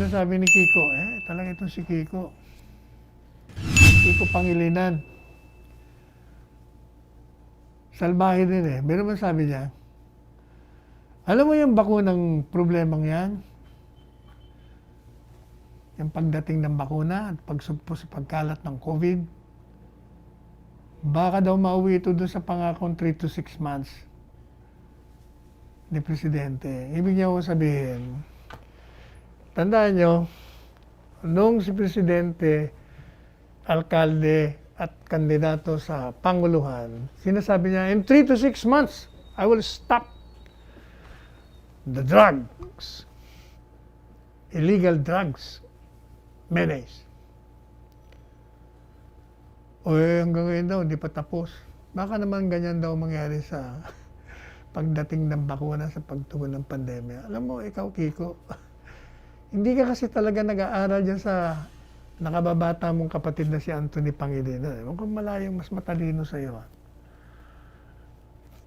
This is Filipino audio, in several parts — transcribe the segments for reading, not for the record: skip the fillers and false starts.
sinasabi ni Kiko, talaga itong si Kiko. Kiko Pangilinan. Salbahe din eh. Pero man sabi niya, alam mo yung bakunang problemang yan? Yung pagdating ng bakuna at pagsugpo sa pagkalat ng COVID, baka daw mauwi ito doon sa pangakong 3 to 6 months ni Presidente. Ibig niya ko sabihin, tandaan nyo, nung si Presidente, alkalde at kandidato sa Panguluhan, sinasabi niya, in 3 to 6 months, I will stop the drugs, illegal drugs, menace. Hanggang ngayon daw, hindi pa tapos. Baka naman ganyan daw mangyari sa pagdating ng bakuna sa pagtugon ng pandemya. Alam mo, ikaw, Kiko, hindi ka kasi talaga nag-aaral dyan sa nakababata mong kapatid na si Anthony Pangilinan. Mukhang malayong mas matalino sa iyo.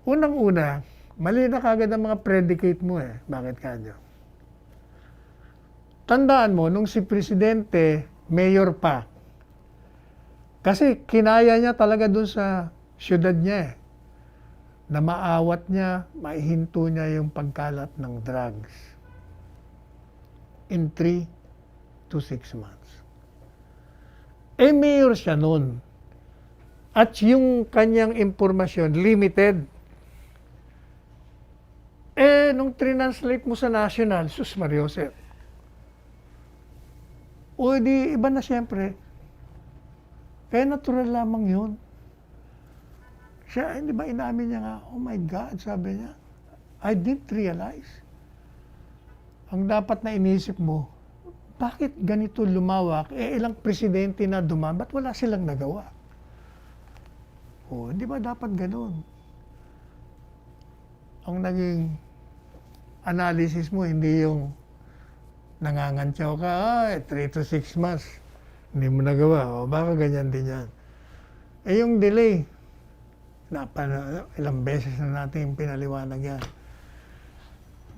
Unang-una, mali na kagad ang mga predicate mo eh. Bakit kanyo? Tandaan mo, nung si Presidente, mayor pa. Kasi kinaya niya talaga dun sa syudad niya eh. Na maawat niya, maihinto niya yung pagkalat ng drugs. In 3 to 6 months. Mayor siya nun. At yung kanyang impormasyon, limited. Nung translate mo sa national, sus Mariosep. O di, iba na siyempre. Kaya natural lamang yun. Siya, hindi ba inamin niya nga, oh my God, sabi niya, I didn't realize. Ang dapat na inisip mo, bakit ganito lumawak? Ilang presidente na dumaan, ba't wala silang nagawa? Hindi ba dapat ganun? Ang naging analysis mo, hindi yung nangangantyaw ka, 3 to 6 months, hindi mo nagawa. Baka ganyan din yan. Yung delay, ilang beses na natin pinaliwanag yan.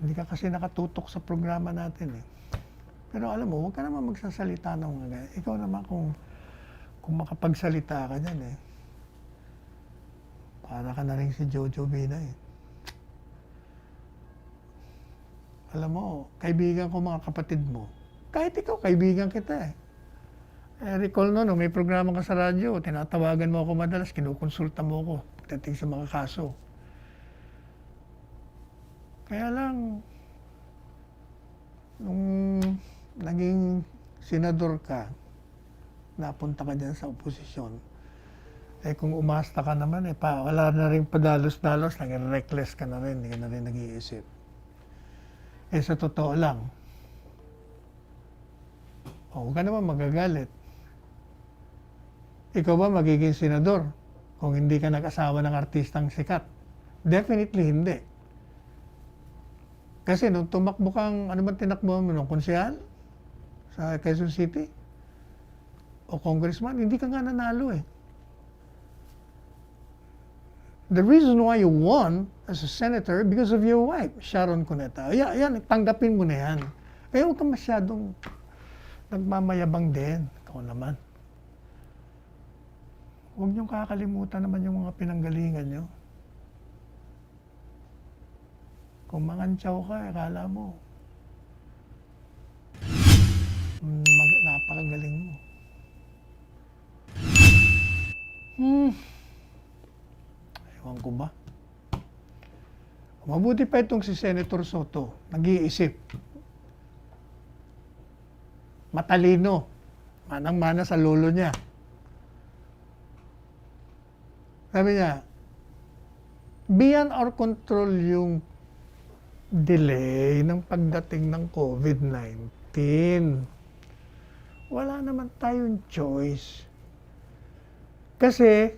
Hindi ka kasi nakatutok sa programa natin eh. Pero alam mo, huwag ka naman magsasalita ng mga ganyan. Ikaw naman kung makapagsalita ka dyan eh. Para ka na rin si Jojo Bina eh. Alam mo, kaibigan ko mga kapatid mo. Kahit ikaw, kaibigan kita eh. Recall no, may programa ka sa radyo, tinatawagan mo ako madalas, kinukonsulta mo ako pagdating sa mga kaso. Kaya lang, nung naging senador ka, napunta ka dyan sa oposisyon, kung umasta ka naman, wala na rin padalos-dalos, naging reckless ka na rin, hindi ka na rin nag-iisip. Sa totoo lang, huwag ka naman magagalit. Ikaw ba magiging senador kung hindi ka nag-asawa ng artistang sikat? Definitely hindi. Kasi nung tumakbo kang, ano ba tinakbo mo nung konsehal sa Quezon City? O congressman, hindi ka nga nanalo eh. The reason why you won as a senator because of your wife, Sharon Cuneta. Yan, tanggapin mo na yan. Kaya huwag ka masyadong nagmamayabang din. Ikaw naman. Huwag niyong kakalimutan naman yung mga pinanggalingan niyo. Kung mangantsaw ka, akala mo, napakagaling mo. Ewan ko ba? Mabuti pa itong si Senator Soto, nag-iisip. Matalino. Manang-mana sa lolo niya. Sabi niya, beyond our control yung delay ng pagdating ng COVID-19. Wala naman tayong choice. Kasi,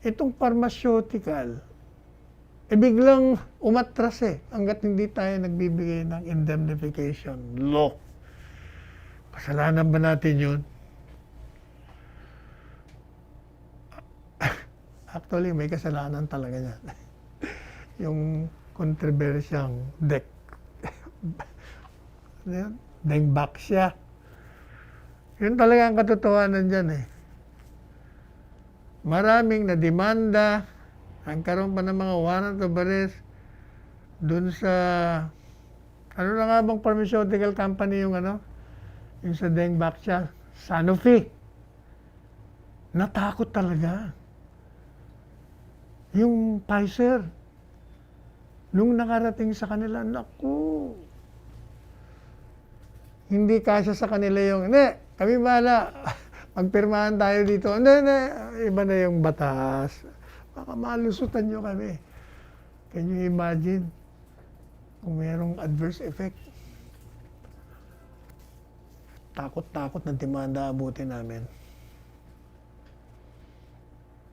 itong pharmaceutical, biglang umatras hanggat hindi tayo nagbibigay ng indemnification. Look, kasalanan ba natin yun? Actually, may kasalanan talaga niya. Yung kontrobersyang Dengbaksya. Yun talaga ang katotohanan dyan eh. Maraming na demanda, nagkaroon pa ng mga warrant of arrest dun sa, ano na nga bang pharmaceutical company yung ano? Yung sa Dengbaksya, Sanofi. Natakot talaga. Yung Pfizer, nung nakarating sa kanila, naku, hindi kasya sa kanila yung, hindi, kami bahala, magpirmahan tayo dito. Hindi, iba na yung batas. Baka malusutan nyo kami. Can you imagine kung mayroong adverse effect? Takot-takot na demanda abutin namin.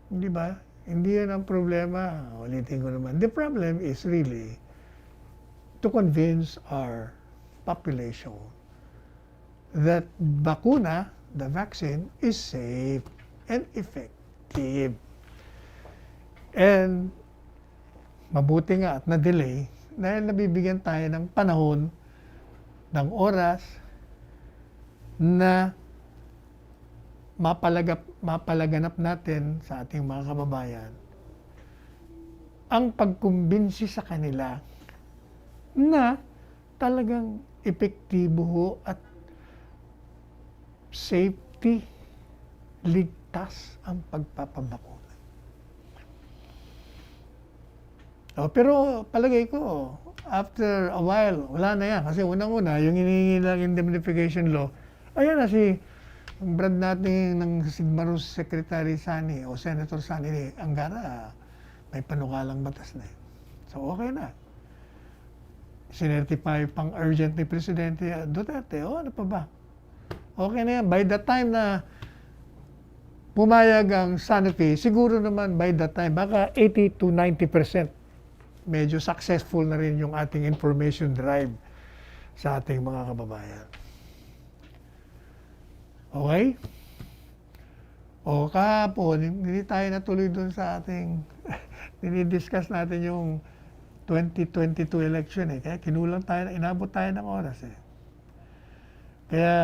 Hindi ba? Hindi yan ang problema. Ulitin ko naman. The problem is really to convince our population that bakuna, the vaccine, is safe and effective. And mabuti nga at na-delay dahil nabibigyan tayo ng panahon, ng oras, na mapalaganap natin sa ating mga kababayan ang pagkumbinsi sa kanila na talagang epektibo ho at safety, ligtas ang pagpapabakuna. Pero palagay ko, after a while, wala na yan. Kasi unang-una, yung hinihingi lang indemnification law, ayan na si brad natin ng Sigmarus Secretary Sani o Senator Sani Angara, may panukalang batas na yun. So okay na. Sinertify pang urgent ni Presidente Duterte, ano pa ba? Okay na yan. By the time na pumayag ang Sanofi, siguro naman by that time, baka 80 to 90% medyo successful na rin yung ating information drive sa ating mga kababayan. Okay? O kahapon, hindi tayo natuloy dun sa ating, dinidiscuss natin yung 2022 election eh. Kaya kinulang tayo, inabot tayo ng oras eh. Kaya,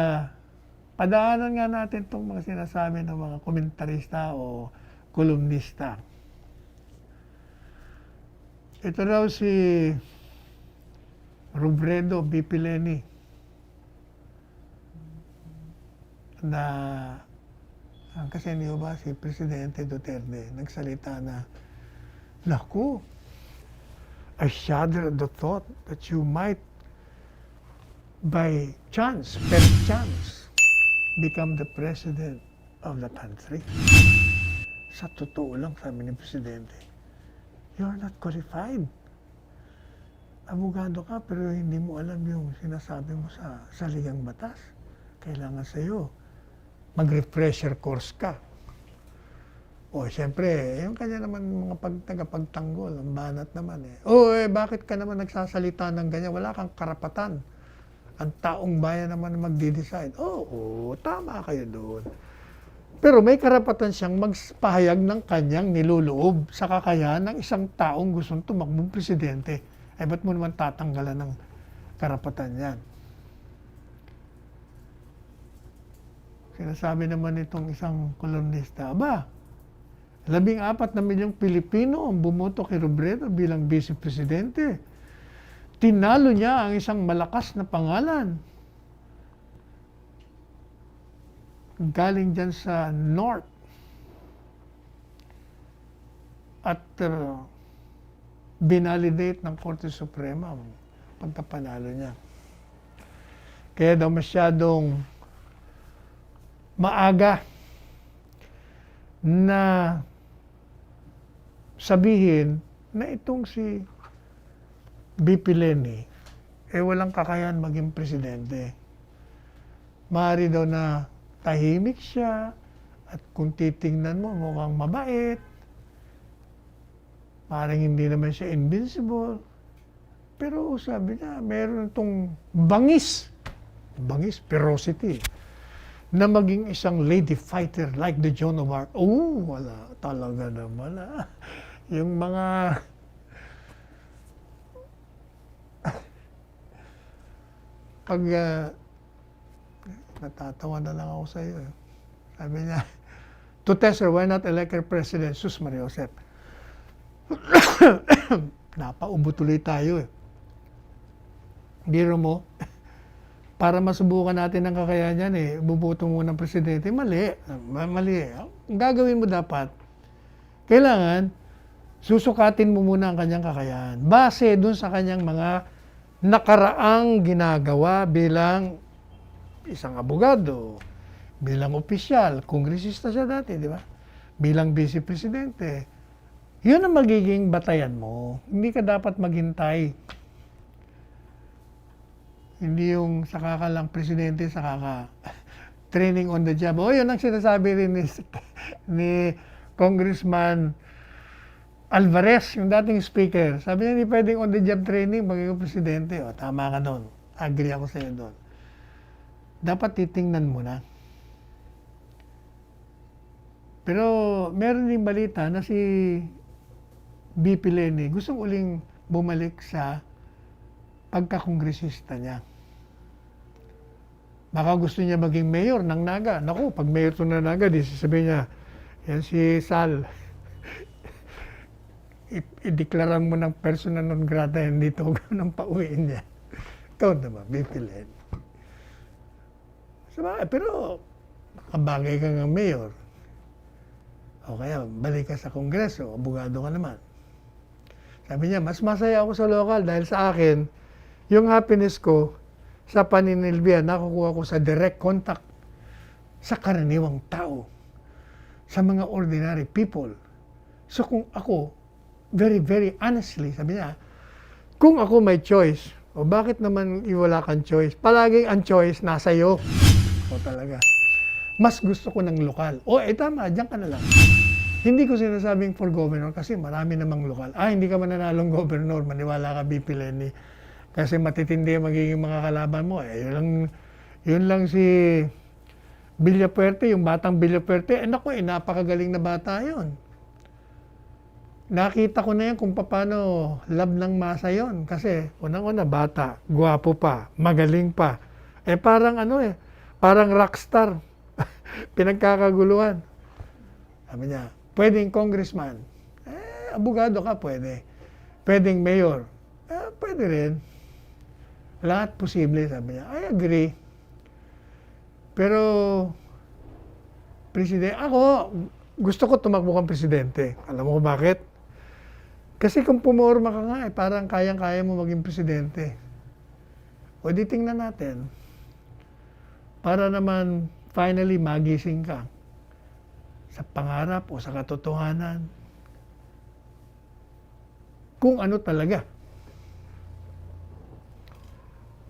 padaanan nga natin itong mga sinasabi ng mga komentarista o kolumnista. Ito raw si Robredo Bipileni na kasi niyo ba si Presidente Duterte nagsalita na, naku, I shudder at the thought that you might by chance, per chance, become the president of the country. Sa totoo lang, sabi ni Presidente, you're not qualified. Abogado ka, pero hindi mo alam yung sinasabi mo sa saligang batas. Kailangan sa'yo, mag-refresher course ka. O, siyempre, yung kanya naman mga tagapagtanggol, ang banat naman eh. Bakit ka naman nagsasalita ng ganyan? Wala kang karapatan. Ang taong bayan naman magdi-decide. Tama kayo doon. Pero may karapatan siyang magpahayag ng kanyang niluloob sa kakayahan ng isang taong gustong tumakbong presidente. Ba't mo naman tatanggalan ng karapatan yan? Sinasabi naman itong isang kolumnista, 14 na milyong Pilipino ang bumoto kay Robredo bilang Vice Presidente. Tinalo niya ang isang malakas na pangalan. Galing dyan sa North. At binalidate ng Korte Suprema ang pagkapanalo niya. Kaya daw masyadong maaga na sabihin na itong si Bipileni walang kakayahan maging presidente. Maaari daw na tahimik siya at kung titingnan mo mukhang mabait. Parang hindi naman siya invincible. Pero sabi niya, meron itong bangis, ferocity, na maging isang lady fighter like the Joan of Arc. Wala talaga naman. Yung mga pag natatawa na lang ako sa iyo. Sabi niya, to test her, why not elect her president? Sus Maria Josep. Napaubo tuloy tayo eh. Biro mo, para masubukan natin ang kakayahan yan buboto mo ng presidente. Mali. Mali. Ang gagawin mo dapat, kailangan susukatin mo muna ang kanyang kakayahan. Base dun sa kanyang mga nakaraang ginagawa bilang isang abogado, bilang opisyal, kongresista siya dati, di ba? Bilang vice-presidente. Yun ang magiging batayan mo. Hindi ka dapat maghintay. Hindi yung saka ka lang presidente, saka ka training on the job. O, yun ang sinasabi rin ni Congressman Alvarez, yung dating speaker. Sabi niya, hindi pwedeng on the job training magiging presidente. O, tama ka doon. Agree ako sa iyo doon. Dapat titingnan mo na. Pero meron ding balita na si BP Leni gustong uling bumalik sa pagkakongresista niya. Baka gusto niya maging mayor ng Naga. Naku, pag mayor to ng Naga, di sasabihin niya, yan si Sal. I-declare mo ng persona non grata, hindi to ng pauwiin niya. Ikaw naman, BP Leni. Pero, kabagay ka ng mayor. O kaya, balik ka sa kongreso, abogado ka naman. Sabi niya, mas masaya ako sa lokal dahil sa akin, yung happiness ko sa paninilbihan, nakukuha ko sa direct contact sa karaniwang tao, sa mga ordinary people. So kung ako, very, very honestly, sabi niya, kung ako may choice, o bakit naman iwala kang choice? Palaging ang choice nasa iyo. O talaga. Mas gusto ko ng lokal. O, tama, diyan ka na lang. Hindi ko sinasabing for governor kasi marami namang lokal. Hindi ka mananalong governor, maniwala ka, BP Leni. Kasi matitindi magiging mga kalaban mo. Yun lang si Villapuerte, yung batang Villapuerte. Naku, napakagaling na bata yun. Nakita ko na yan kung paano love ng masa yon. Kasi unang-una bata, gwapo pa, magaling pa. Parang parang rockstar. Pinagkakaguluhan. Sabi niya, pwedeng congressman. Abogado ka, pwede. Pwedeng mayor. Pwede rin. Lahat posible, sabi niya. I agree. Pero, ako, gusto ko tumakbo kang presidente. Alam mo ko bakit? Kasi kung pumorma ka nga, parang kayang-kaya mo maging presidente. O di tingnan natin. Para naman, finally, magising ka sa pangarap o sa katotohanan. Kung ano talaga.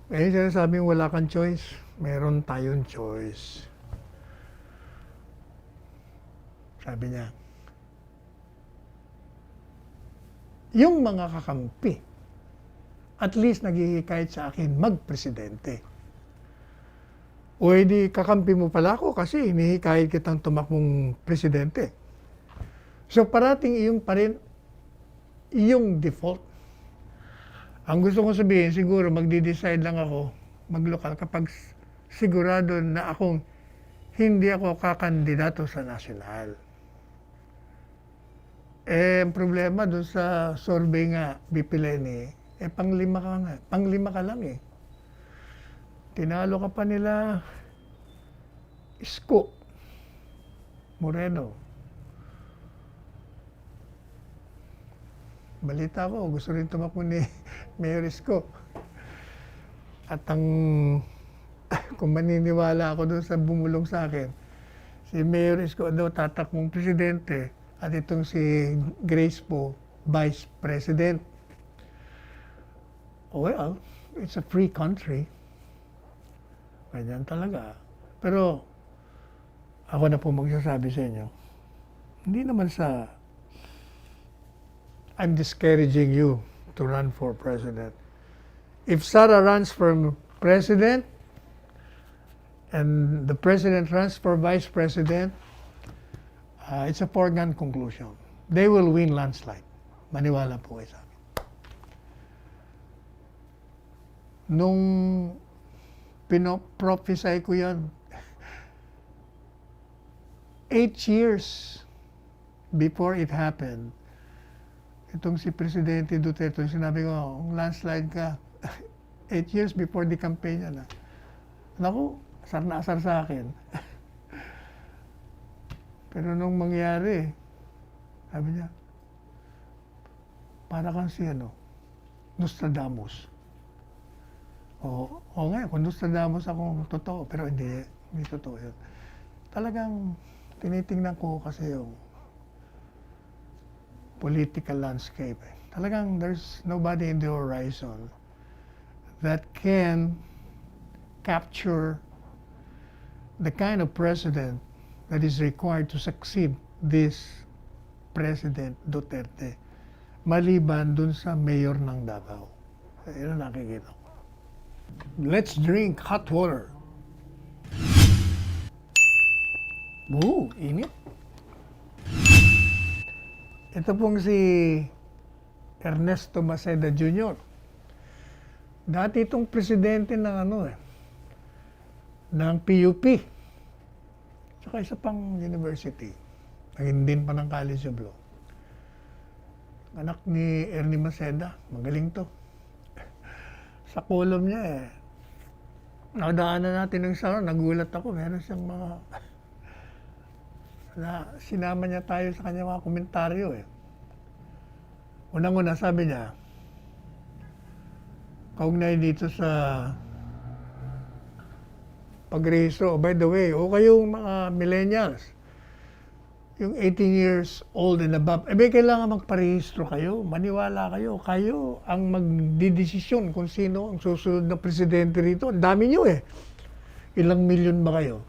Ngayon sinasabing wala kang choice, meron tayong choice. Sabi niya, yung mga kakampi, at least naghihikayat sa akin magpresidente. O edi kakampi mo pala ako kasi hinihikayat kitang tumakbong presidente. So parating iyong pa rin, iyong default. Ang gusto kong sabihin, siguro magdi-decide lang ako maglokal kapag sigurado na hindi ako kakandidato sa national. Ang problema doon sa survey nga, BP Leni, panglima ka nga. Panglima ka lang eh. Tinalo ka pa nila Isko Moreno. Balita ko, gusto rin tumakbo ni Mayor Isko. At kung maniniwala ako doon sa bumulong sa akin, si Mayor Isko daw tatakbong presidente at itong si Grace po, Vice President. Well, it's a free country. Ganyan talaga. Pero ako na po magsasabi sa inyo, hindi naman I'm discouraging you to run for president. If Sara runs for president and the president runs for vice president, it's a foregone conclusion. They will win landslide. Maniwala po kayo sa akin. Nung pinoprophesy ko yan 8 years before it happened, itong si Presidente Duterte, sinabi ko, kung landslide ka, 8 years before the campaign niya na. Naku, asar na asar sa akin. Pero nung mangyari, sabi niya, para kang si Nostradamus. O nga, kung Nostradamus akong totoo, pero hindi totoo yun. Talagang tinitingnan ko kasi yung political landscape. Talagang there's nobody in the horizon that can capture the kind of president that is required to succeed this President Duterte, maliban dun sa mayor ng Davao. Yun ang nakikita ko. Let's drink hot water. Init. Ito pong si Ernesto Maceda Jr. Dati itong presidente ng ng PUP. Saka isa pang university. Naging din pa ng College of Law. Anak ni Ernie Maceda, magaling to. Sa column niya nadaanan natin ng saro, nagulat ako. Meron siyang mga sinama niya tayo sa kanya mga komentaryo Unang-una sabi niya, kaugnay dito sa pagrehistro, by the way, kayong mga millennials, yung 18 years old and above, kailangan magparehistro kayo, maniwala kayo ang magdidesisyon kung sino ang susunod na presidente rito. Ang dami nyo Ilang milyon ba kayo?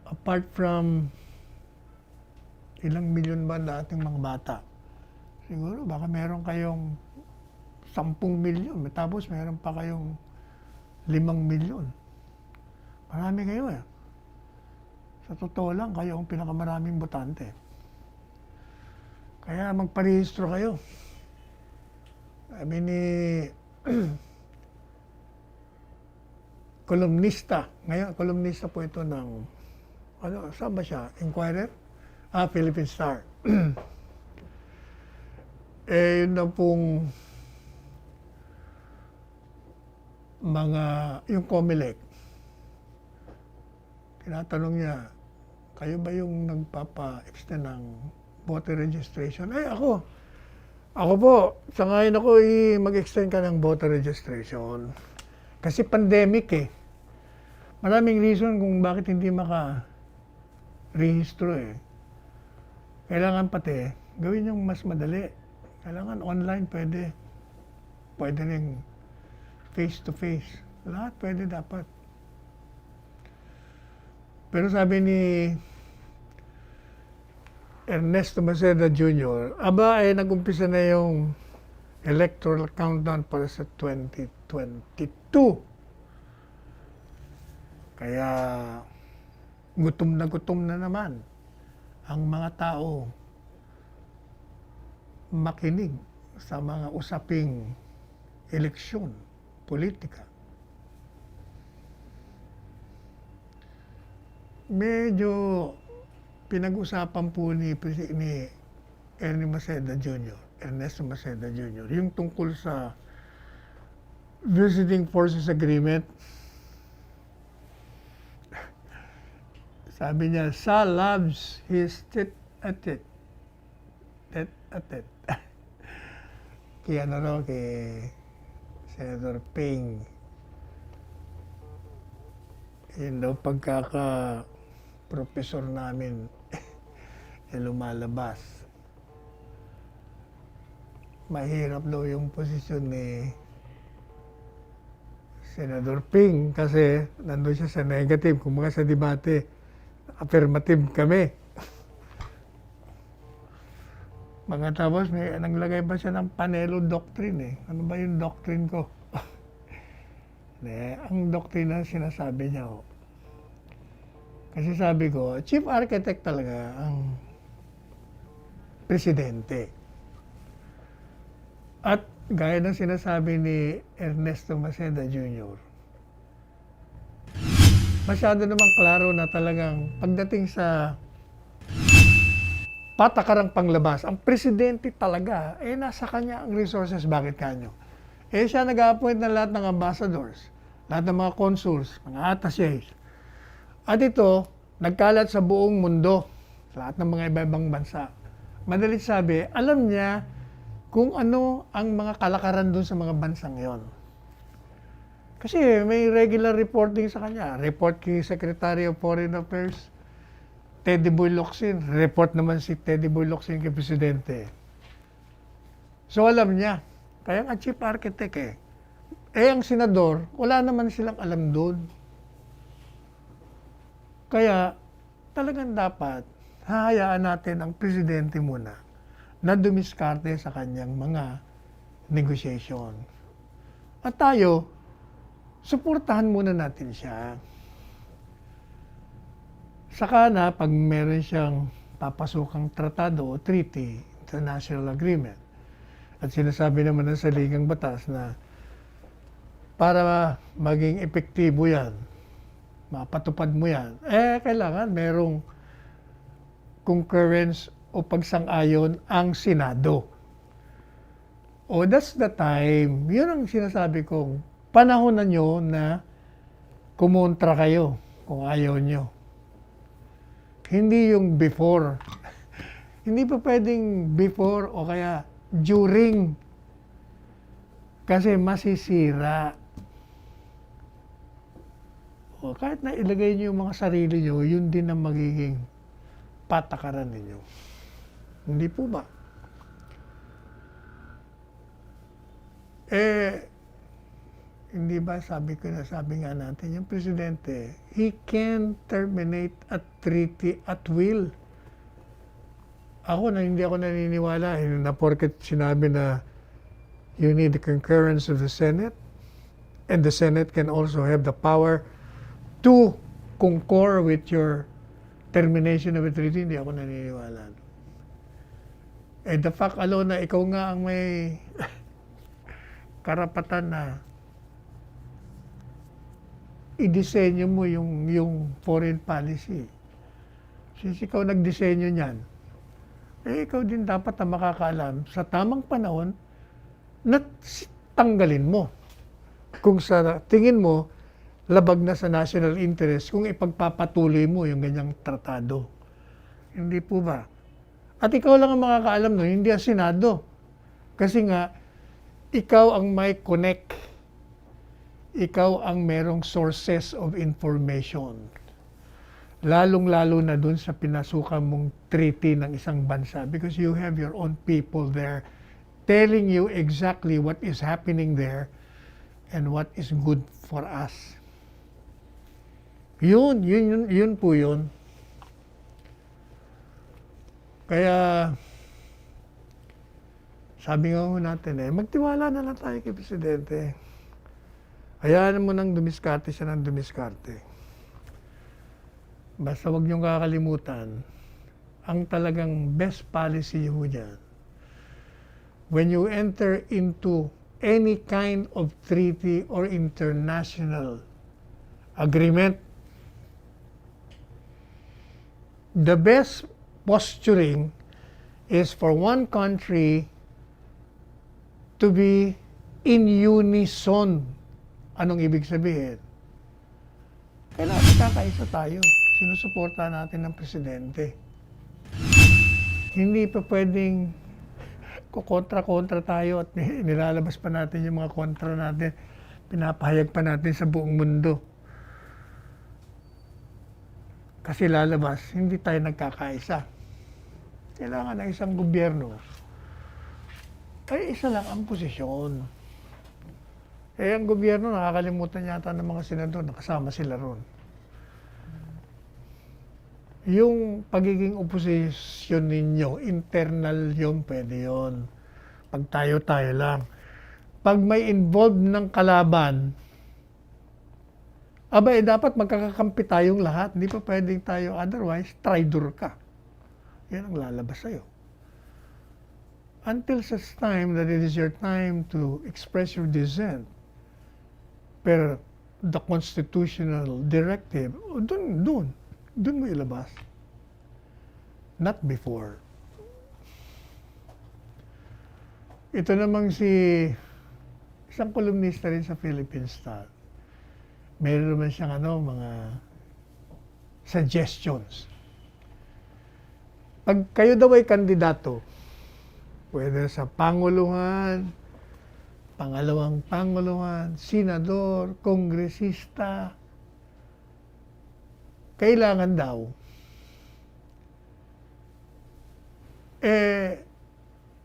Apart from ilang milyon ba na ating mga bata? Siguro baka meron kayong 10 milyon, tapos meron pa kayong 5 milyon. Marami kayo Sa totoo lang, kayo ang pinakamaraming botante. Kaya magparehistro kayo. Sabi ni kolumnista, ngayon kolumnista po ito ng saan ba siya? Inquirer? Philippine Star. Yun na pong yung COMELEC. Tinatanong niya, kayo ba yung nagpapa-extend ng voter registration? Ako po, sa ngayon ako mag-extend ka ng voter registration. Kasi pandemic Maraming reason kung bakit hindi rehistro Kailangan pati, gawin yung mas madali. Kailangan online pwede. Pwede rin face-to-face. Lahat pwede dapat. Pero sabi ni Ernesto Maceda Jr., nag-umpisa na yung electoral countdown para sa 2022. Kaya gutom na naman ang mga tao makinig sa mga usaping eleksyon, politika. Medyo pinag-usapan po ni Ernie Maceda Jr., Ernesto Maceda Jr., yung tungkol sa Visiting Forces Agreement. Sabi niya, Sal loves his tit-a-tit. Tit-a-tit. Kaya kay Senator Ping. Yun daw pagkaka-professor namin lumalabas. Mahirap daw yung posisyon ni Senator Ping kasi nandun siya sa negative. Kumbaga sa debate, affirmative kami. Mga tapos, naglagay pa siya ng Panelo Doctrine Ano ba yung doctrine ko? Ang doctrine na sinasabi niya Kasi sabi ko, chief architect talaga ang presidente. At gaya ng sinasabi ni Ernesto Maceda Jr., masyado namang klaro na talagang pagdating sa patakarang panglabas, ang presidente talaga, nasa kanya ang resources. Bakit kanyo? Siya nag-appoint ng lahat ng ambassadors, lahat ng mga consuls, mga attaches. At ito, nagkalat sa buong mundo, lahat ng mga iba-ibang bansa. Madalit sabi, alam niya kung ano ang mga kalakaran doon sa mga bansang yon. Kasi may regular reporting sa kanya. Report kay Secretary of Foreign Affairs, Teddy Boy Locsin. Report naman si Teddy Boy Locsin kay Presidente. So alam niya. Kaya nga chief architect ang senador, wala naman silang alam doon. Kaya talagang dapat hahayaan natin ang Presidente muna na dumiskarte sa kanyang mga negotiation. At tayo, suportahan muna natin siya. Saka na, pag meron siyang papasukang tratado o treaty, international agreement, at sinasabi naman ng saligang batas na para maging epektibo yan, mapatupad mo yan, kailangan merong concurrence o pagsang-ayon ang Senado. That's the time, yun ang sinasabi kong panahon na nyo na kumontra kayo kung ayaw nyo. Hindi yung before. Hindi pa pwedeng before o kaya during. Kasi masisira. O kahit na ilagay nyo yung mga sarili nyo, yun din ang magiging patakaran ninyo. Hindi po ba? Hindi ba sabi nga natin, yung presidente, he can terminate a treaty at will. Hindi ako naniniwala na porket sinabi na you need the concurrence of the Senate, and the Senate can also have the power to concur with your termination of a treaty, hindi ako naniniwala. The fact alone na ikaw nga ang may karapatan na i-disenyo mo yung foreign policy. Since ikaw nagdisenyo niyan, ikaw din dapat na makakaalam sa tamang panahon na tanggalin mo. Kung sa tingin mo, labag na sa national interest, kung ipagpapatuloy mo yung ganyang tratado. Hindi po ba? At ikaw lang ang makakaalam nun, hindi ang Senado. Kasi nga, ikaw ang may connect. Ikaw ang merong sources of information. Lalong-lalo na dun sa pinasukan mong treaty ng isang bansa because you have your own people there telling you exactly what is happening there and what is good for us. Yun po yun. Kaya, sabi nga natin magtiwala na lang tayo kay Presidente. Hayaan mo nang dumiskarte siya ng dumiskarte. Basta huwag niyong kakalimutan, ang talagang best policy ho dyan, when you enter into any kind of treaty or international agreement, the best posturing is for one country to be in unison. Anong ibig sabihin? Kailangan magkakaisa tayo. Sinusuporta natin ng presidente. Hindi pa pwedeng kukontra-kontra tayo at nilalabas pa natin yung mga kontra natin. Pinapahayag pa natin sa buong mundo. Kasi lalabas, hindi tayo nagkakaisa. Kailangan ng isang gobyerno ay isa lang ang posisyon. Ang gobyerno, nakakalimutan yata ng mga senador, nakasama sila ron. Yung pagiging oposisyon ninyo, internal yun, pwede yun. Pag tayo-tayo lang. Pag may involved ng kalaban, dapat magkakakampi tayong lahat. Hindi pa pwedeng tayo, otherwise, traitor ka. Yan ang lalabas sa'yo. Until such time that it is your time to express your dissent. Pero the constitutional directive, doon mo ilabas. Not before. Ito namang isang kolumnista rin sa Philippine Star. Meron naman siyang mga suggestions. Pag kayo daw ay kandidato, whether sa panguluhan, pangalawang panguluhan, senador, kongresista, kailangan daw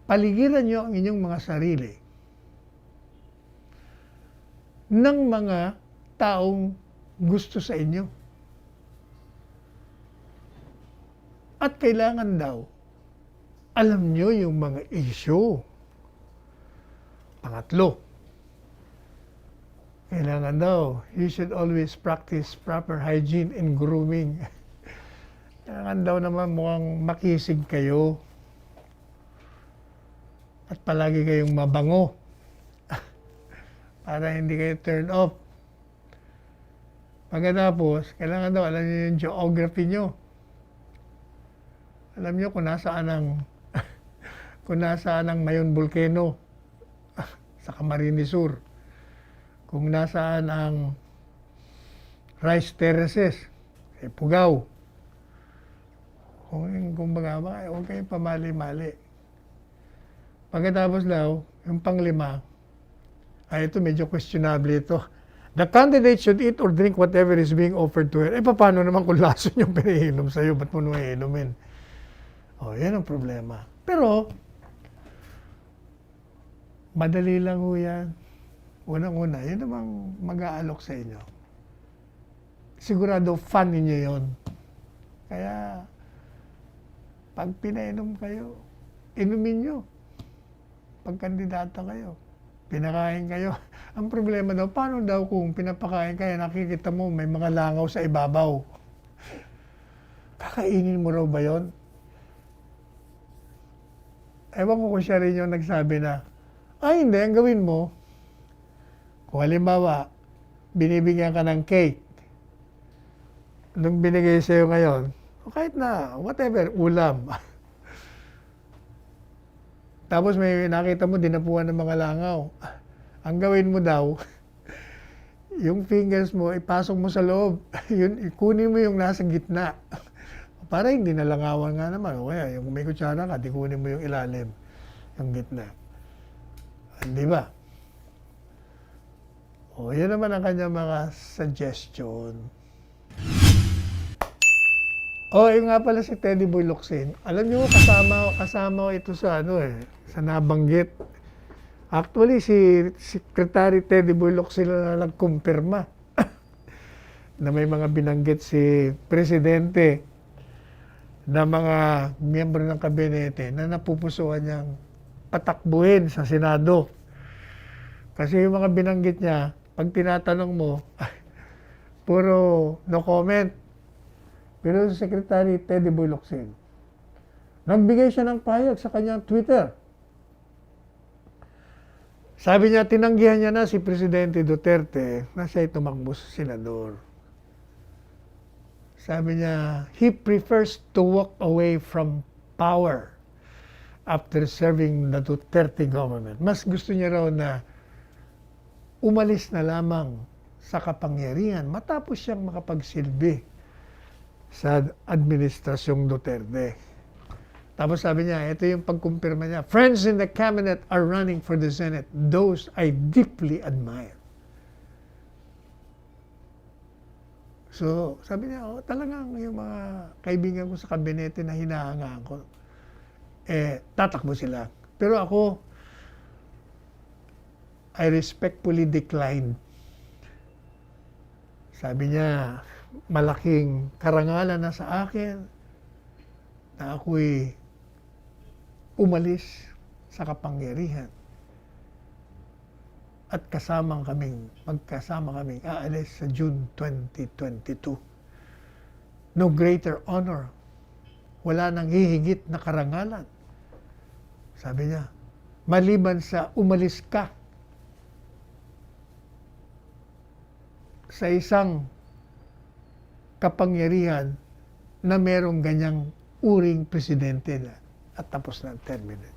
paligiran nyo ang inyong mga sarili ng mga taong gusto sa inyo. At kailangan daw, alam nyo yung mga issue. Pangatlo, kailangan daw, you should always practice proper hygiene and grooming. Kailangan daw naman mukhang makisig kayo. At palagi kayong mabango para hindi kayo turn off. Pagkatapos, kailangan daw alam niyo yung geography nyo. Alam niyo kung nasaan ang Mayon Volcano sa Camarines Sur. Kung nasaan ang Rice Terraces sa Pugao. Kumbaga, huwag kayong pamali-mali. Pagkatapos daw, yung panglima, ito medyo questionable ito. The candidate should eat or drink whatever is being offered to her. Paano naman kung lason yung pinihinom sa'yo? Ba't mo naman iinumin? Yan ang problema. Pero, madali lang ho yan. Unang-una, yun namang mag-aalok sa inyo. Sigurado fun ninyo yun. Kaya, pag pinainom kayo, inumin nyo. Pag kandidata kayo, pinakain kayo. Ang problema daw, paano daw kung pinapakain kayo, nakikita mo may mga langaw sa ibabaw? Kakainin mo raw ba yun? Ewan ko kung siya rin yung nagsabi na, hindi, ang gawin mo, kung halimbawa, binibigyan ka ng cake, nung binigay sa'yo ngayon, kahit na, whatever, ulam. Tapos may nakita mo, dinapuan ng mga langaw. Ang gawin mo daw, yung fingers mo, ipasok mo sa loob. Kunin mo yung nasa gitna. Para hindi nalangawan nga naman. O kaya, yung may kutsara ka, di kunin mo yung ilalim, yung gitna. Di ba? Yan naman ang kanyang mga suggestion. Yung nga pala si Teddy Boy Locsin. Alam niyo, kasama ito sa sa nabanggit. Actually, si Secretary Teddy Boy Locsin na nagkumpirma na may mga binanggit si Presidente na mga miyembro ng kabinete na napupusuan niyang patakbuhin sa Senado. Kasi yung mga binanggit niya, pag tinatanong mo, puro no comment. Pero si Secretary Teddy Boy Locsin, nagbigay siya ng pahayag sa kanyang Twitter. Sabi niya, tinanggihan niya na si Presidente Duterte na siya'y tumakbo sa senador. Sabi niya, he prefers to walk away from power after serving the Duterte government. Mas gusto niya raw na umalis na lamang sa kapangyarihan matapos siyang makapagsilbi sa administrasyong Duterte. Tapos sabi niya, ito yung pagkumpirma niya, friends in the cabinet are running for the Senate. Those I deeply admire. So, sabi niya, talagang yung mga kaibigan ko sa kabinete na hinahangaan ko, tatakbo sila. Pero ako, I respectfully declined. Sabi niya, malaking karangalan na sa akin na ako'y umalis sa kapangyarihan at magkasama kaming aalis sa June 2022. No greater honor. Wala nang hihigit na karangalan. Sabi niya, maliban sa umalis ka sa isang kapangyarihan na merong ganyang uring presidente na at tapos na ang termino.